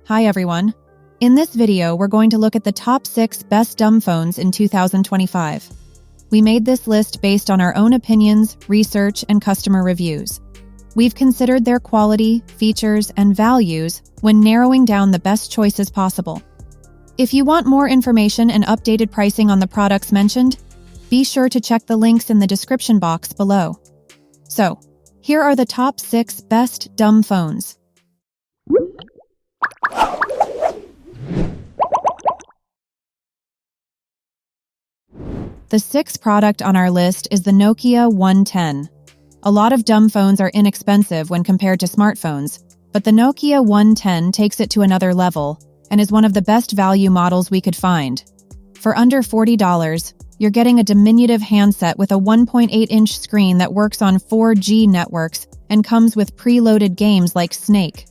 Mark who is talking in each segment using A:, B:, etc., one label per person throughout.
A: Hi everyone. In this video, we're going to look at the top 6 best dumb phones in 2025. We made this list based on our own opinions, research, and customer reviews. We've considered their quality, features, and values when narrowing down the best choices possible. If you want more information and updated pricing on the products mentioned, be sure to check the links in the description box below. So, here are the top 6 best dumb phones. The 6th product on our list is the Nokia 110. A lot of dumb phones are inexpensive when compared to smartphones, but the Nokia 110 takes it to another level and is one of the best value models we could find. For under $40, you're getting a diminutive handset with a 1.8-inch screen that works on 4G networks and comes with preloaded games like Snake.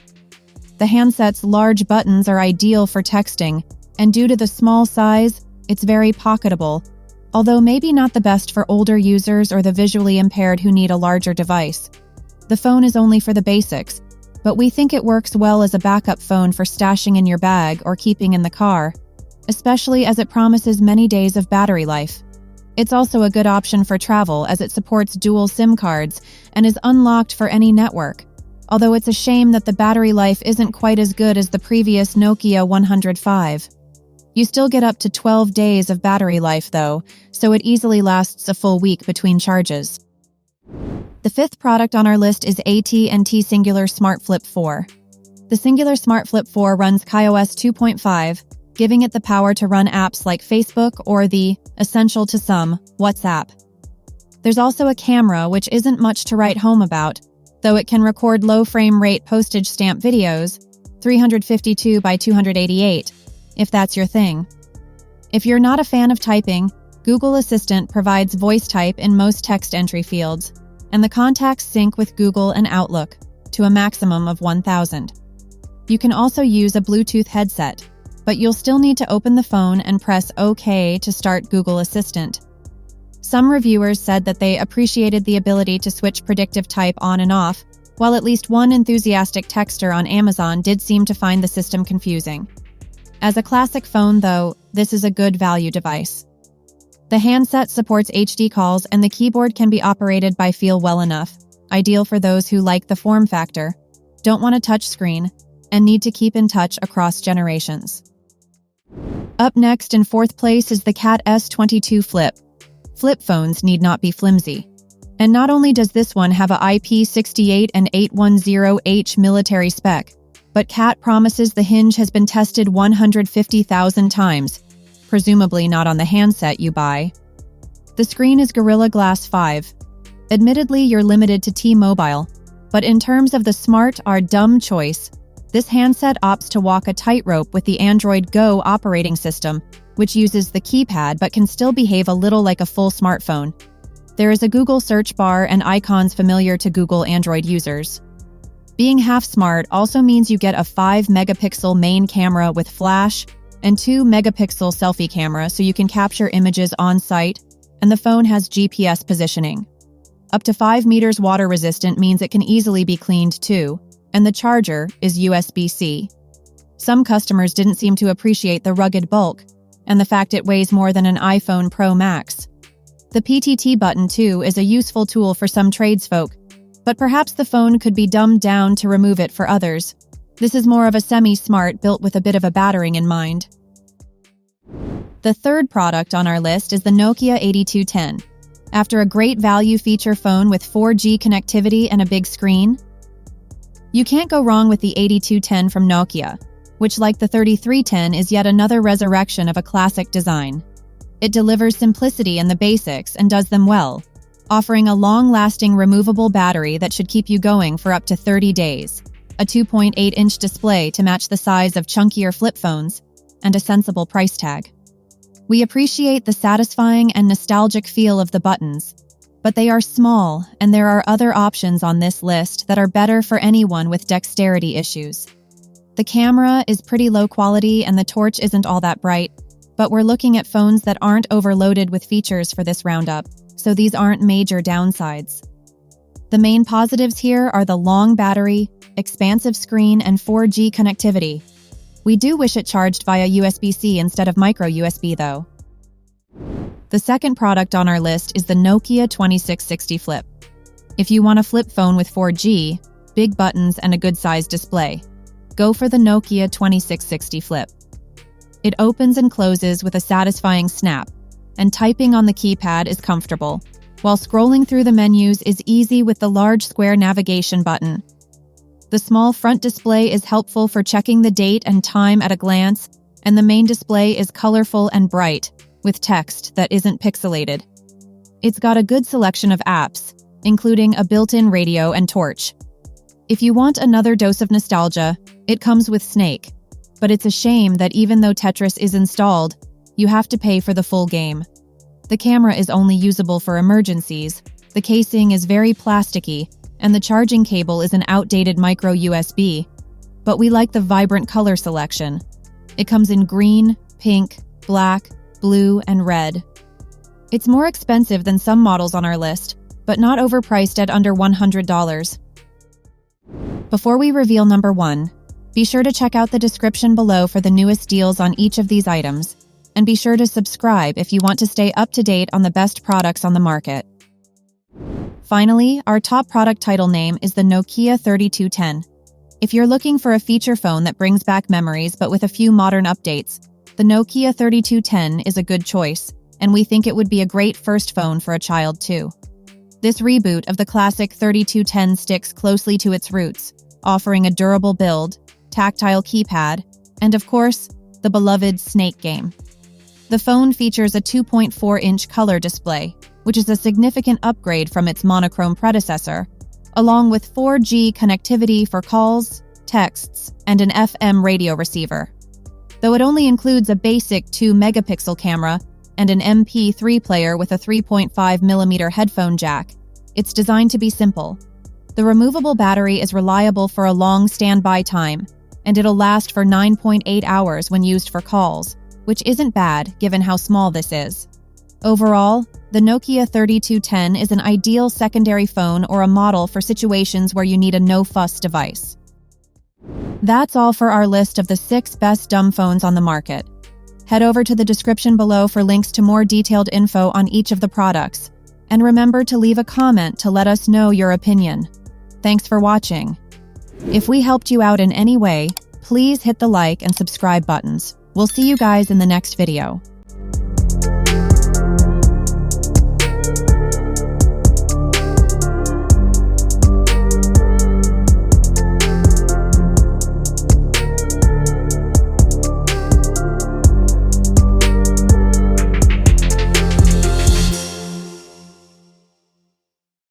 A: The handset's large buttons are ideal for texting, and due to the small size, it's very pocketable, although maybe not the best for older users or the visually impaired who need a larger device. The phone is only for the basics, but we think it works well as a backup phone for stashing in your bag or keeping in the car, especially as it promises many days of battery life. It's also a good option for travel as it supports dual SIM cards and is unlocked for any network, although it's a shame that the battery life isn't quite as good as the previous Nokia 105. You still get up to 12 days of battery life though, so it easily lasts a full week between charges. The 5th product on our list is AT&T Cingular SmartFlip IV. The Cingular SmartFlip IV runs iOS 2.5, giving it the power to run apps like Facebook or the, essential to some, WhatsApp. There's also a camera, which isn't much to write home about, though it can record low frame rate postage stamp videos, 352 by 288, if that's your thing. If you're not a fan of typing, Google Assistant provides voice type in most text entry fields, and the contacts sync with Google and Outlook to a maximum of 1,000. You can also use a Bluetooth headset, but you'll still need to open the phone and press OK to start Google Assistant. Some reviewers said that they appreciated the ability to switch predictive type on and off, while at least one enthusiastic texter on Amazon did seem to find the system confusing. As a classic phone, though, this is a good value device. The handset supports HD calls and the keyboard can be operated by feel well enough, ideal for those who like the form factor, don't want a touch screen, and need to keep in touch across generations. Up next in 4th place is the Cat S22 Flip. Flip phones need not be flimsy. And not only does this one have a IP68 and 810H military spec, but Cat promises the hinge has been tested 150,000 times, presumably not on the handset you buy. The screen is Gorilla Glass 5. Admittedly, you're limited to T-Mobile, but in terms of the smart or dumb choice, this handset opts to walk a tightrope with the Android Go operating system, which uses the keypad but can still behave a little like a full smartphone. There is a Google search bar and icons familiar to Google Android users. Being half smart also means you get a 5-megapixel main camera with flash and 2-megapixel selfie camera so you can capture images on site, and the phone has GPS positioning. Up to 5 meters water resistant means it can easily be cleaned too, and the charger is USB-C. Some customers didn't seem to appreciate the rugged bulk and the fact it weighs more than an iPhone Pro Max. The PTT button too is a useful tool for some tradesfolk, but perhaps the phone could be dumbed down to remove it for others. This is more of a semi-smart built with a bit of a battering in mind. The 3rd product on our list is the Nokia 8210. After a great value feature phone with 4G connectivity and a big screen, you can't go wrong with the 8210 from Nokia, which like the 3310 is yet another resurrection of a classic design. It delivers simplicity in the basics and does them well, offering a long-lasting removable battery that should keep you going for up to 30 days, a 2.8-inch display to match the size of chunkier flip phones, and a sensible price tag. We appreciate the satisfying and nostalgic feel of the buttons, but they are small and there are other options on this list that are better for anyone with dexterity issues. The camera is pretty low quality and the torch isn't all that bright, but we're looking at phones that aren't overloaded with features for this roundup, so these aren't major downsides. The main positives here are the long battery, expansive screen, and 4G connectivity. We do wish it charged via USB-C instead of micro USB though. The second product on our list is the Nokia 2660 Flip. If you want a flip phone with 4G, big buttons, and a good-sized display, go for the Nokia 2660 Flip. It opens and closes with a satisfying snap, and typing on the keypad is comfortable, while scrolling through the menus is easy with the large square navigation button. The small front display is helpful for checking the date and time at a glance, and the main display is colorful and bright, with text that isn't pixelated. It's got a good selection of apps, including a built-in radio and torch. If you want another dose of nostalgia, it comes with Snake, but it's a shame that even though Tetris is installed, you have to pay for the full game. The camera is only usable for emergencies, the casing is very plasticky, and the charging cable is an outdated micro USB, but we like the vibrant color selection. It comes in green, pink, black, blue, and red. It's more expensive than some models on our list, but not overpriced at under $100. Before we reveal number 1, be sure to check out the description below for the newest deals on each of these items, and be sure to subscribe if you want to stay up to date on the best products on the market. Finally, our top product title name is the Nokia 3210. If you're looking for a feature phone that brings back memories but with a few modern updates, the Nokia 3210 is a good choice, and we think it would be a great first phone for a child too. This reboot of the classic 3210 sticks closely to its roots, offering a durable build, tactile keypad, and of course, the beloved Snake game. The phone features a 2.4-inch color display, which is a significant upgrade from its monochrome predecessor, along with 4G connectivity for calls, texts, and an FM radio receiver. Though it only includes a basic 2-megapixel camera and an MP3 player with a 3.5mm headphone jack, it's designed to be simple. The removable battery is reliable for a long standby time, and it'll last for 9.8 hours when used for calls, which isn't bad given how small this is. Overall, the Nokia 3210 is an ideal secondary phone or a model for situations where you need a no-fuss device. That's all for our list of the 6 best dumb phones on the market. Head over to the description below for links to more detailed info on each of the products, and remember to leave a comment to let us know your opinion. Thanks for watching. If we helped you out in any way, please hit the like and subscribe buttons. We'll see you guys in the next video.